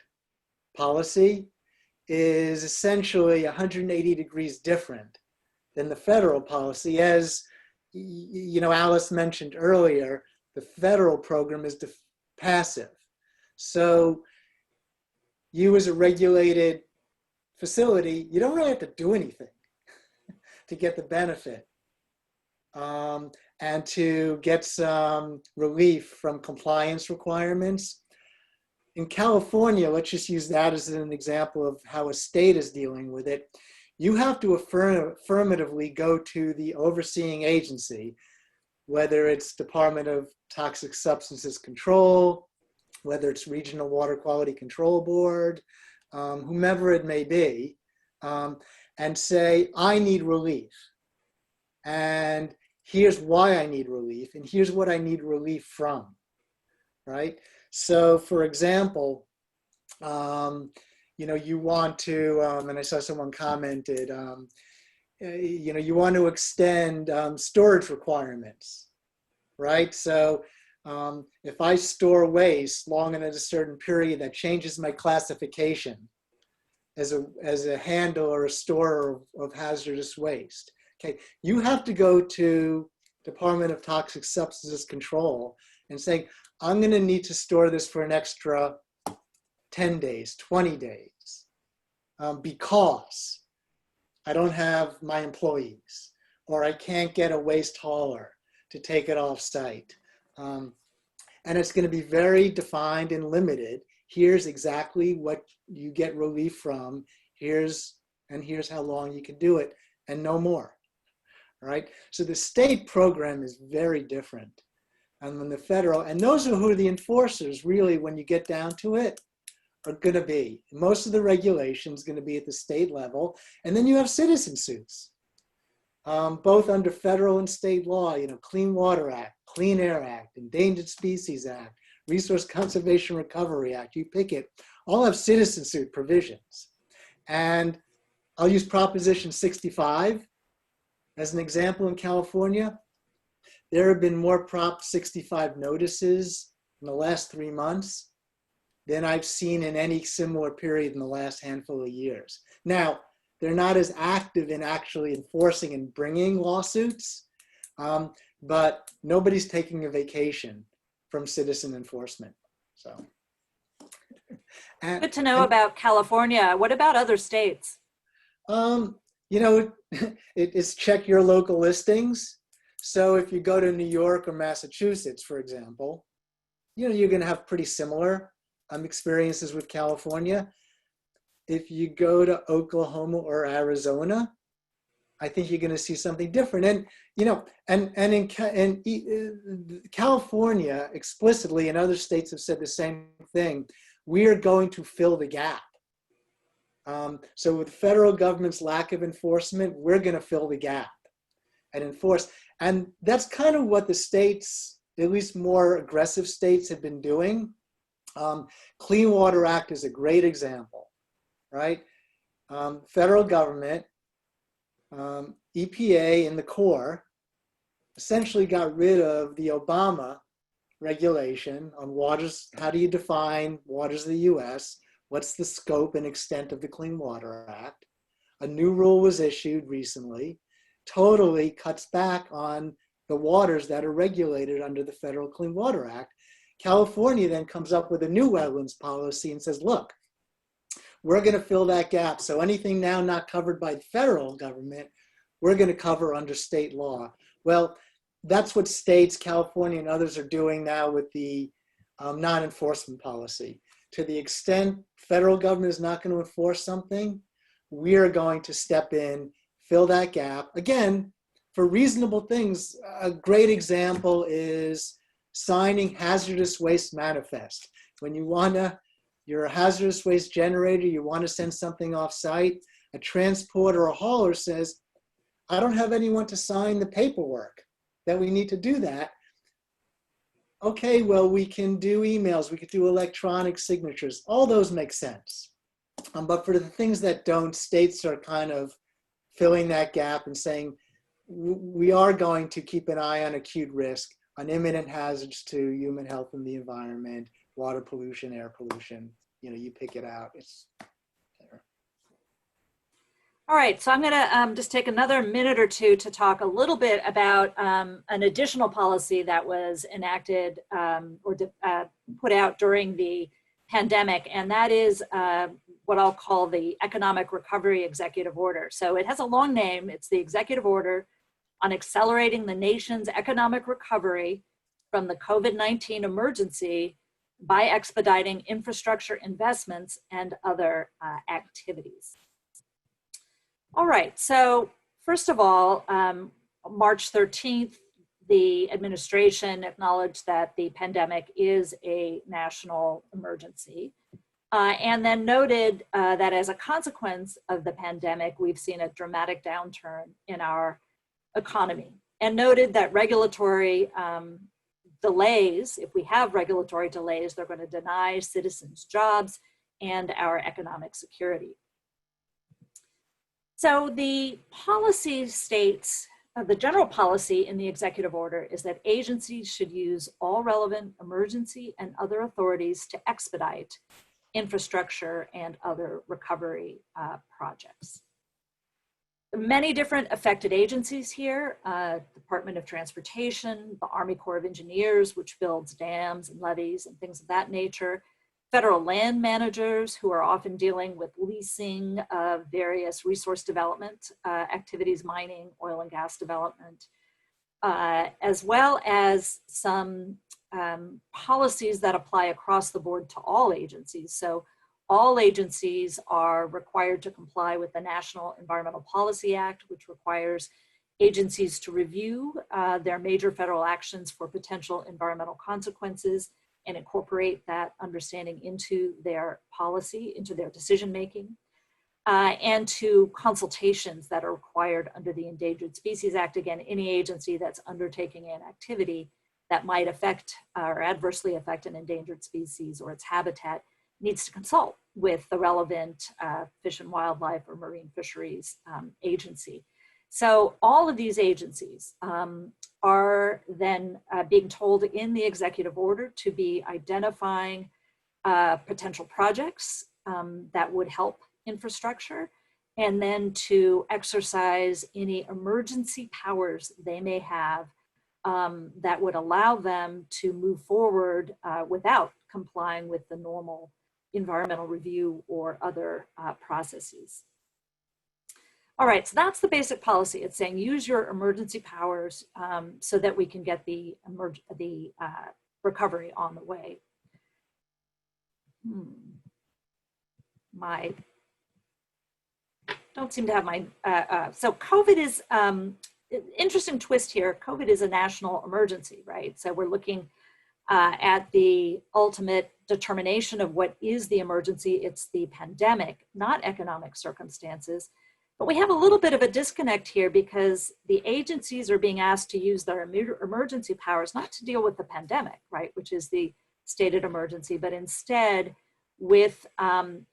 S3: policy is essentially 180 degrees different than the federal policy. As you know, Alice mentioned earlier, the federal program is passive. So you as a regulated facility, you don't really have to do anything to get the benefit and to get some relief from compliance requirements. In California, let's just use that as an example of how a state is dealing with it. You have to affirmatively go to the overseeing agency, whether it's Department of Toxic Substances Control, whether it's Regional Water Quality Control Board, whomever it may be, and say, I need relief. And here's why I need relief, and here's what I need relief from, right? So for example, you know, you want to, and I saw someone commented, you know, you want to extend storage requirements, right? So if I store waste long and at a certain period, that changes my classification as a handler or a storer of hazardous waste. Okay, you have to go to Department of Toxic Substances Control and say, I'm going to need to store this for an extra 10 days, 20 days, because I don't have my employees, or I can't get a waste hauler to take it off site. And it's going to be very defined and limited. Here's exactly what you get relief from. Here's how long you can do it, and no more. Right? So the state program is very different than the federal, and those are who the enforcers really, when you get down to it, are going to be. Most of the regulation is going to be at the state level, and then you have citizen suits, both under federal and state law. You know, Clean Water Act, Clean Air Act, Endangered Species Act, Resource Conservation Recovery Act. You pick it. All have citizen suit provisions, and I'll use Proposition 65 as an example. In California, there have been more Prop 65 notices in the last 3 months than I've seen in any similar period in the last handful of years. Now, they're not as active in actually enforcing and bringing lawsuits, but nobody's taking a vacation from citizen enforcement. So,
S2: Good to know about California. What about other states?
S3: You know, it's check your local listings. So if you go to New York or Massachusetts, for example, you know, you're going to have pretty similar experiences with California. If you go to Oklahoma or Arizona, I think you're going to see something different. And, you know, and in California explicitly, and other states have said the same thing, we are going to fill the gap. So with the federal government's lack of enforcement, we're going to fill the gap and enforce. And that's kind of what the states, at least more aggressive states, have been doing. Clean Water Act is a great example, right? Federal government, EPA and the Corps essentially got rid of the Obama regulation on waters. How do you define waters of the US? What's the scope and extent of the Clean Water Act? A new rule was issued recently, totally cuts back on the waters that are regulated under the Federal Clean Water Act. California then comes up with a new wetlands policy and says, look, we're going to fill that gap. So anything now not covered by the federal government, we're going to cover under state law. Well, that's what states, California and others are doing now with the non-enforcement policy. To the extent federal government is not going to enforce something, we are going to step in, fill that gap. Again, for reasonable things, a great example is signing hazardous waste manifest. When you're a hazardous waste generator, you want to send something off site, a transporter or a hauler says, I don't have anyone to sign the paperwork that we need to do that. Okay, well, we can do emails, we could do electronic signatures. All those make sense. But for the things that don't, states are kind of filling that gap and saying, we are going to keep an eye on acute risk, on imminent hazards to human health and the environment, water pollution, air pollution. You pick it out. It's there.
S2: All right, so I'm going to just take another minute or two to talk a little bit about an additional policy that was enacted or put out during the pandemic, and that is what I'll call the Economic Recovery Executive Order. So it has a long name. It's the Executive Order on Accelerating the Nation's Economic Recovery from the COVID-19 Emergency by Expediting Infrastructure Investments and Other Activities. All right, so first of all, March 13th, the administration acknowledged that the pandemic is a national emergency, and then noted that as a consequence of the pandemic, we've seen a dramatic downturn in our economy, and noted that regulatory delays, if we have regulatory delays, they're going to deny citizens jobs and our economic security. So the policy states, the general policy in the executive order is that agencies should use all relevant emergency and other authorities to expedite infrastructure and other recovery projects. Many different affected agencies here, Department of Transportation, the Army Corps of Engineers, which builds dams and levees and things of that nature, federal land managers who are often dealing with leasing of various resource development activities, mining, oil and gas development, as well as some policies that apply across the board to all agencies. So all agencies are required to comply with the National Environmental Policy Act, which requires agencies to review their major federal actions for potential environmental consequences and incorporate that understanding into their policy, into their decision-making, and to consultations that are required under the Endangered Species Act. Again, any agency that's undertaking an activity that might affect or adversely affect an endangered species or its habitat needs to consult with the relevant Fish and Wildlife or Marine Fisheries agency. So all of these agencies are then being told in the executive order to be identifying potential projects that would help infrastructure, and then to exercise any emergency powers they may have that would allow them to move forward without complying with the normal environmental review or other processes. All right, so that's the basic policy. It's saying use your emergency powers so that we can get the recovery on the way. Don't seem to have my, so COVID is, interesting twist here, COVID is a national emergency, right? So we're looking at the ultimate determination of what is the emergency. It's the pandemic, not economic circumstances. But we have a little bit of a disconnect here because the agencies are being asked to use their emergency powers not to deal with the pandemic, right, which is the stated emergency, but instead with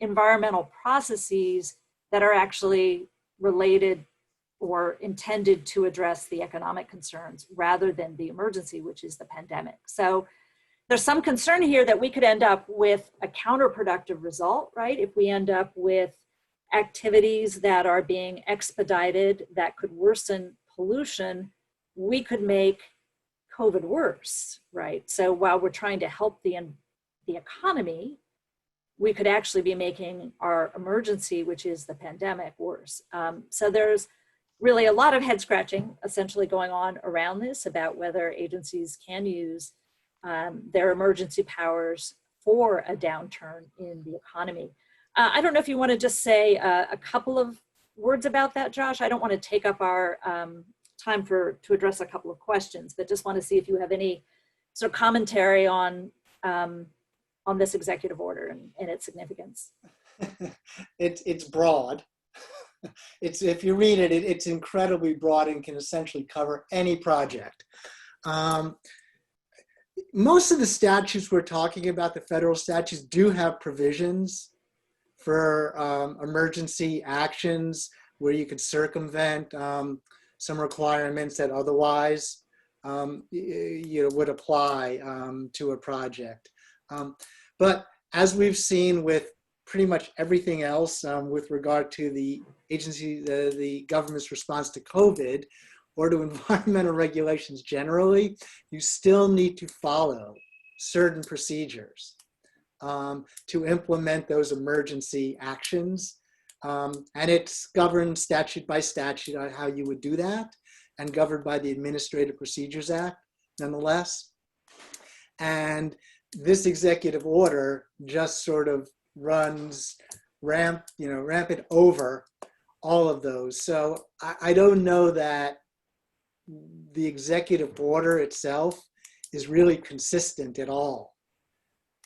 S2: environmental processes that are actually related or intended to address the economic concerns rather than the emergency, which is the pandemic. So there's some concern here that we could end up with a counterproductive result, right? If we end up with activities that are being expedited that could worsen pollution, we could make COVID worse, right? So while we're trying to help the economy, we could actually be making our emergency, which is the pandemic, worse. So there's really a lot of head scratching essentially going on around this about whether agencies can use their emergency powers for a downturn in the economy. I don't know if you want to just say a couple of words about that, Josh. I don't want to take up our time to address a couple of questions, but just want to see if you have any sort of commentary on this executive order and its significance.
S3: It's broad. If you read it, it's incredibly broad and can essentially cover any project. Most of the statutes we're talking about, the federal statutes, do have provisions for emergency actions where you could circumvent some requirements that otherwise would apply to a project. But as we've seen with pretty much everything else with regard to the agency, the government's response to COVID or to environmental regulations generally, you still need to follow certain procedures to implement those emergency actions. And it's governed statute by statute on how you would do that, and governed by the Administrative Procedures Act, nonetheless. And this executive order just sort of runs rampant over all of those. So I don't know that the executive order itself is really consistent at all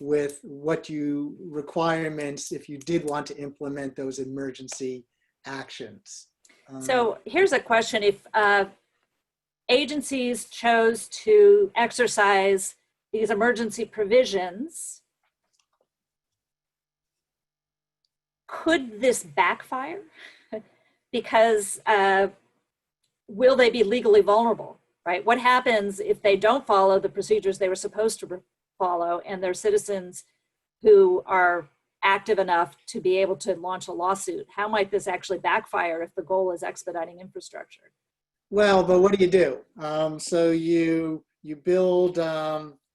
S3: with what you requirements if you did want to implement those emergency actions.
S2: So here's a question. If agencies chose to exercise these emergency provisions, could this backfire? Because will they be legally vulnerable, right? What happens if they don't follow the procedures they were supposed to follow and they're citizens who are active enough to be able to launch a lawsuit? How might this actually backfire if the goal is expediting infrastructure?
S3: Well, but what do? So you build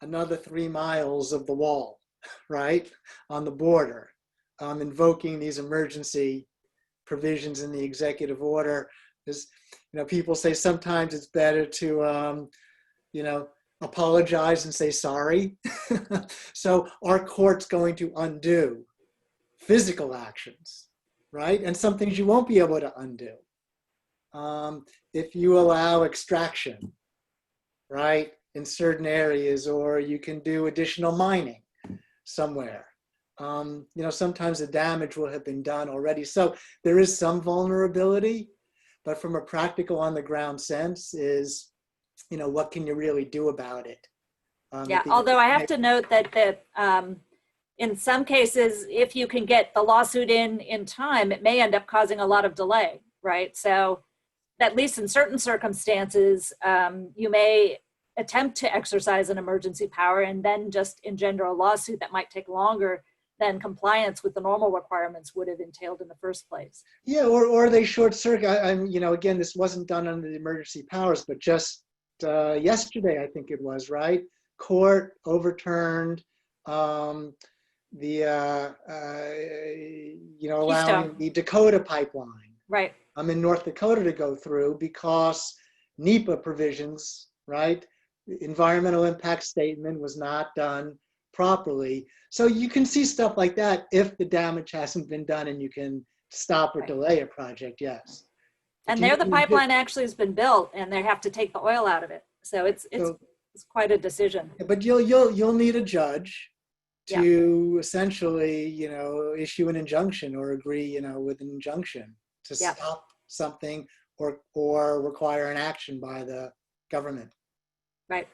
S3: another 3 miles of the wall, right, on the border, invoking these emergency provisions in the executive order. Is, people say sometimes it's better to, apologize and say sorry. So our court's going to undo physical actions, right? And some things you won't be able to undo. If you allow extraction, right, in certain areas, or you can do additional mining somewhere. Sometimes the damage will have been done already. So there is some vulnerability, but from a practical on the ground sense is, what can you really do about it?
S2: Yeah, although I have to note that in some cases, if you can get the lawsuit in time, it may end up causing a lot of delay, right? So at least in certain circumstances, you may attempt to exercise an emergency power and then just engender a lawsuit that might take longer than compliance with the normal requirements would have entailed in the first place.
S3: Yeah, or they short circuit. Again, this wasn't done under the emergency powers, but just yesterday, I think it was, right? Court overturned allowing the Dakota pipeline,
S2: right,
S3: in North Dakota to go through because NEPA provisions, right? Environmental impact statement was not done properly. So you can see stuff like that if the damage hasn't been done and you can stop or delay a project, yes.
S2: And there the pipeline actually has been built and they have to take the oil out of it. So it's quite a decision.
S3: But you'll need a judge to essentially, issue an injunction or agree, with an injunction to stop something or require an action by the government.
S2: Right.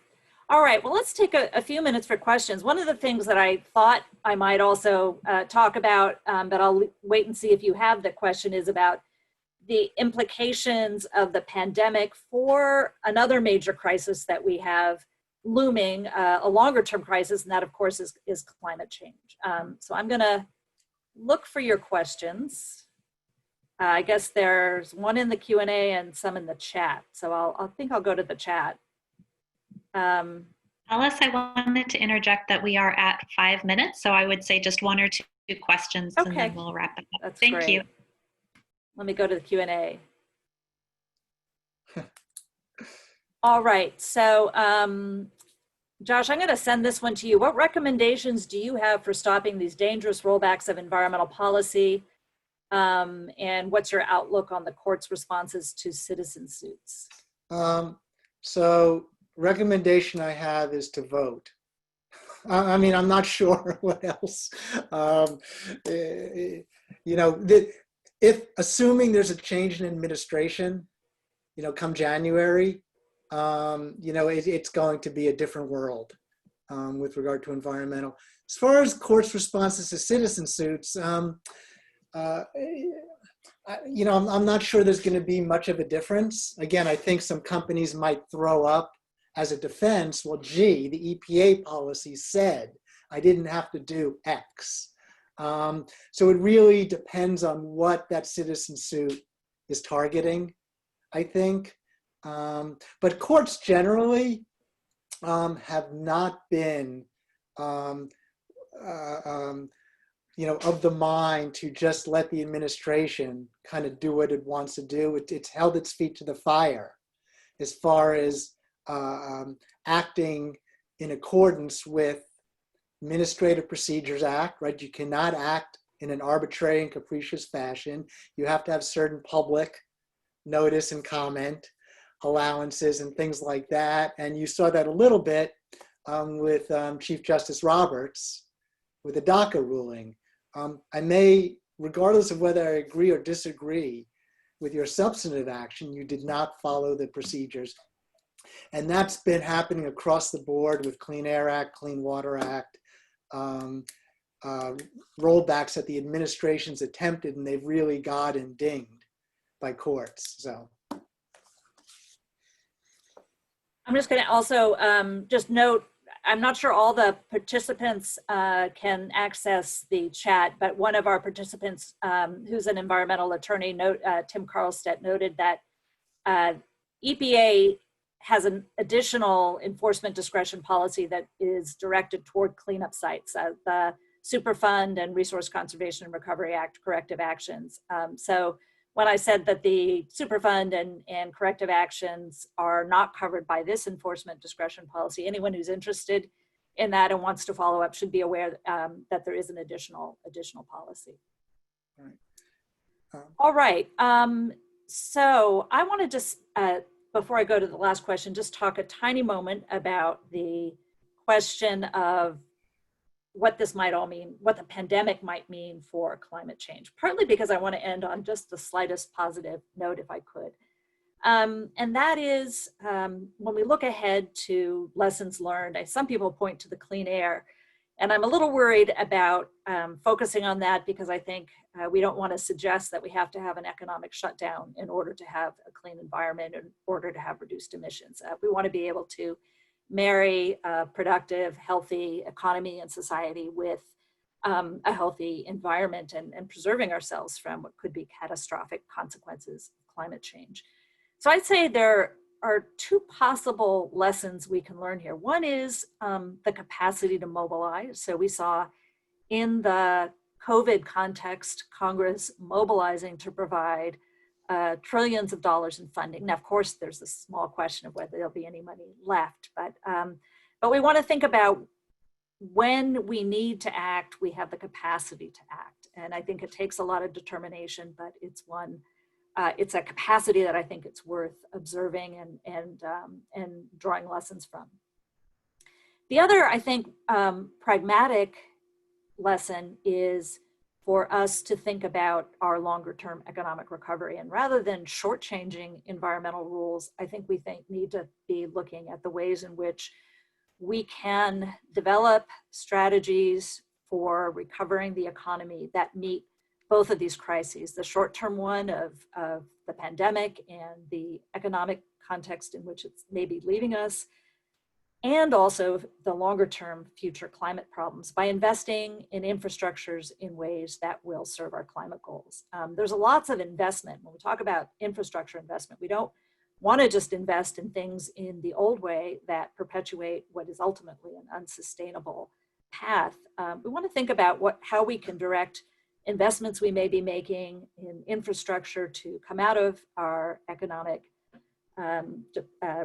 S2: All right. Well, let's take a few minutes for questions. One of the things that I thought I might also talk about, but I'll wait and see if you have the question, is about the implications of the pandemic for another major crisis that we have looming, a longer term crisis, and that of course is climate change. So I'm gonna look for your questions. I guess there's one in the Q&A and some in the chat. So I think I'll go to the chat.
S1: Alice, I wanted to interject that we are at 5 minutes, so I would say just one or two questions and
S2: Okay.
S1: then we'll wrap it up.
S2: That's
S1: Thank
S2: great.
S1: you.
S2: Let me go to the Q&A. All right, so Josh, I'm going to send this one to you. What recommendations do you have for stopping these dangerous rollbacks of environmental policy? And what's your outlook on the court's responses to citizen suits?
S3: So recommendation I have is to vote. I mean, I'm not sure what else. You know, if assuming there's a change in administration, you know, come January, you know, it's going to be a different world with regard to environmental. As far as courts' responses to citizen suits, you know, I'm not sure there's going to be much of a difference. Again, I think some companies might throw up as a defense, well, gee, the EPA policy said I didn't have to do X. So it really depends on what that citizen suit is targeting, I think. But courts generally have not been, you know, of the mind to just let the administration kind of do what it wants to do. It's held its feet to the fire as far as acting in accordance with Administrative Procedures Act, right? You cannot act in an arbitrary and capricious fashion. You have to have certain public notice and comment allowances and things like that. And you saw that a little bit with Chief Justice Roberts with the DACA ruling. I may, regardless of whether I agree or disagree with your substantive action, you did not follow the procedures. And that's been happening across the board with Clean Air Act, Clean Water Act, rollbacks that the administration's attempted, and they've really gotten dinged by courts. So
S2: I'm just going to also just note, I'm not sure all the participants can access the chat, but one of our participants who's an environmental attorney, Tim Carlstedt, noted that EPA has an additional enforcement discretion policy that is directed toward cleanup sites, the Superfund and Resource Conservation and Recovery Act corrective actions. So when I said that the Superfund and corrective actions are not covered by this enforcement discretion policy, anyone who's interested in that and wants to follow up should be aware that there is an additional policy. All right. So I want to just, before I go to the last question, just talk a tiny moment about the question of what this might all mean, what the pandemic might mean for climate change, partly because I want to end on just the slightest positive note if I could. And that is when we look ahead to lessons learned, some people point to the clean air, and I'm a little worried about focusing on that because I think we don't want to suggest that we have to have an economic shutdown in order to have a clean environment, in order to have reduced emissions. We want to be able to marry a productive, healthy economy and society with a healthy environment and preserving ourselves from what could be catastrophic consequences of climate change. So I'd say there are two possible lessons we can learn here. One is the capacity to mobilize. So we saw in the COVID context, Congress mobilizing to provide trillions of dollars in funding. Now, of course, there's a small question of whether there'll be any money left, but we want to think about when we need to act, we have the capacity to act. And I think it takes a lot of determination, but it's it's a capacity that I think it's worth observing and drawing lessons from. The other, I think, pragmatic lesson is for us to think about our longer term economic recovery. And rather than shortchanging environmental rules, I think we need to be looking at the ways in which we can develop strategies for recovering the economy that meet both of these crises, the short-term one of the pandemic and the economic context in which it's maybe leaving us, and also the longer-term future climate problems by investing in infrastructures in ways that will serve our climate goals. There's lots of investment. When we talk about infrastructure investment, we don't want to just invest in things in the old way that perpetuate what is ultimately an unsustainable path. We want to think about how we can direct investments we may be making in infrastructure to come out of our economic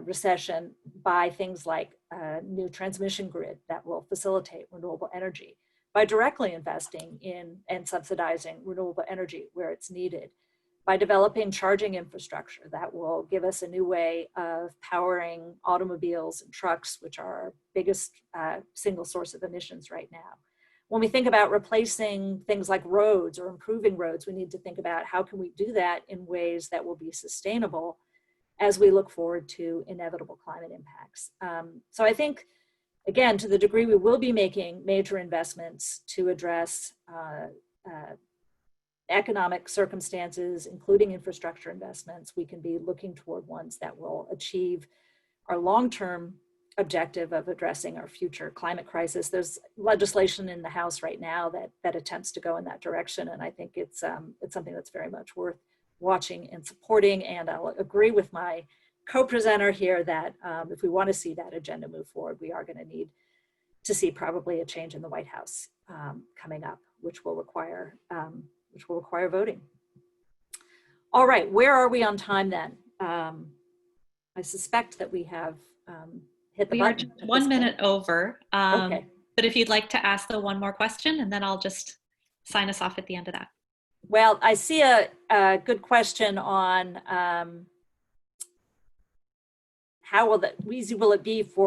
S2: recession by things like a new transmission grid that will facilitate renewable energy, by directly investing in and subsidizing renewable energy where it's needed, by developing charging infrastructure that will give us a new way of powering automobiles and trucks, which are our biggest single source of emissions right now. When we think about replacing things like roads or improving roads, we need to think about how can we do that in ways that will be sustainable as we look forward to inevitable climate impacts. So I think, again, to the degree we will be making major investments to address economic circumstances, including infrastructure investments, we can be looking toward ones that will achieve our long-term objective of addressing our future climate crisis. There's legislation in the House right now that attempts to go in that direction, and I think it's something that's very much worth watching and supporting. And I'll agree with my co-presenter here that if we want to see that agenda move forward, we are going to need to see probably a change in the White House coming up, which will require voting. All right, where are we on time then? I suspect that we have hit the button.
S1: We are 1 minute over.
S2: Okay.
S1: But if you'd like to ask the one more question, and then I'll just sign us off at the end of that.
S2: Well, I see a good question on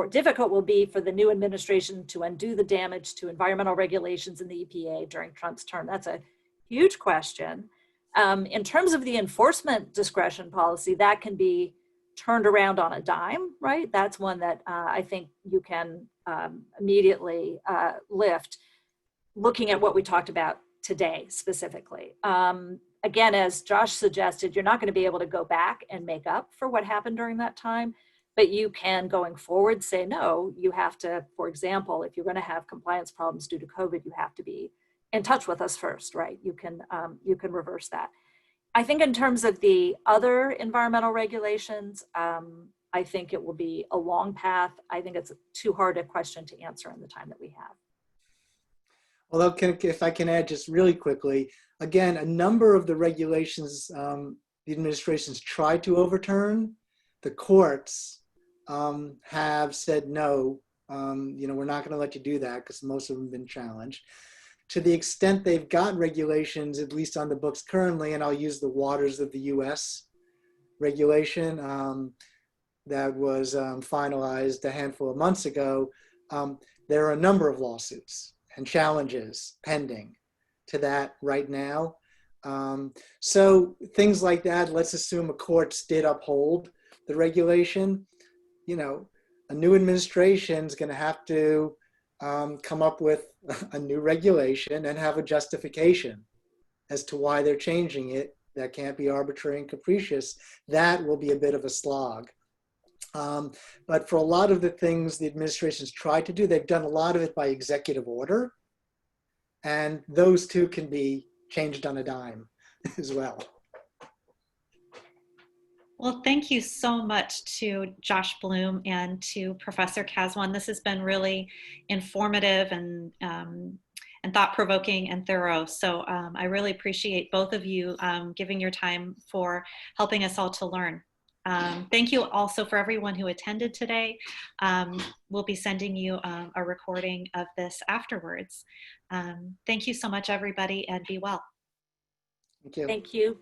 S2: difficult will be for the new administration to undo the damage to environmental regulations in the EPA during Trump's term. That's a huge question. In terms of the enforcement discretion policy, that can be turned around on a dime, right? That's one that I think you can immediately lift, looking at what we talked about today specifically. Again, as Josh suggested, you're not going to be able to go back and make up for what happened during that time, but you can, going forward, say, no, you have to, for example, if you're going to have compliance problems due to COVID, you have to be in touch with us first, right? You can reverse that. I think in terms of the other environmental regulations, I think it will be a long path. I think it's too hard a question to answer in the time that we have.
S3: Although, if I can add just really quickly, again, a number of the regulations the administration's tried to overturn, the courts have said, no, we're not going to let you do that because most of them have been challenged. To the extent they've got regulations, at least on the books currently, and I'll use the Waters of the US regulation that was finalized a handful of months ago, there are a number of lawsuits and challenges pending to that right now. So things like that, let's assume a courts did uphold the regulation, a new administration is going to have to come up with a new regulation and have a justification as to why they're changing it. That can't be arbitrary and capricious. That will be a bit of a slog. But for a lot of the things the administration's tried to do, they've done a lot of it by executive order. And those two can be changed on a dime as well.
S1: Well, thank you so much to Josh Bloom and to Professor Kaswan. This has been really informative and thought-provoking and thorough. So I really appreciate both of you giving your time for helping us all to learn. Thank you also for everyone who attended today. We'll be sending you a recording of this afterwards. Thank you so much, everybody, and be well.
S3: Thank you.
S2: Thank you.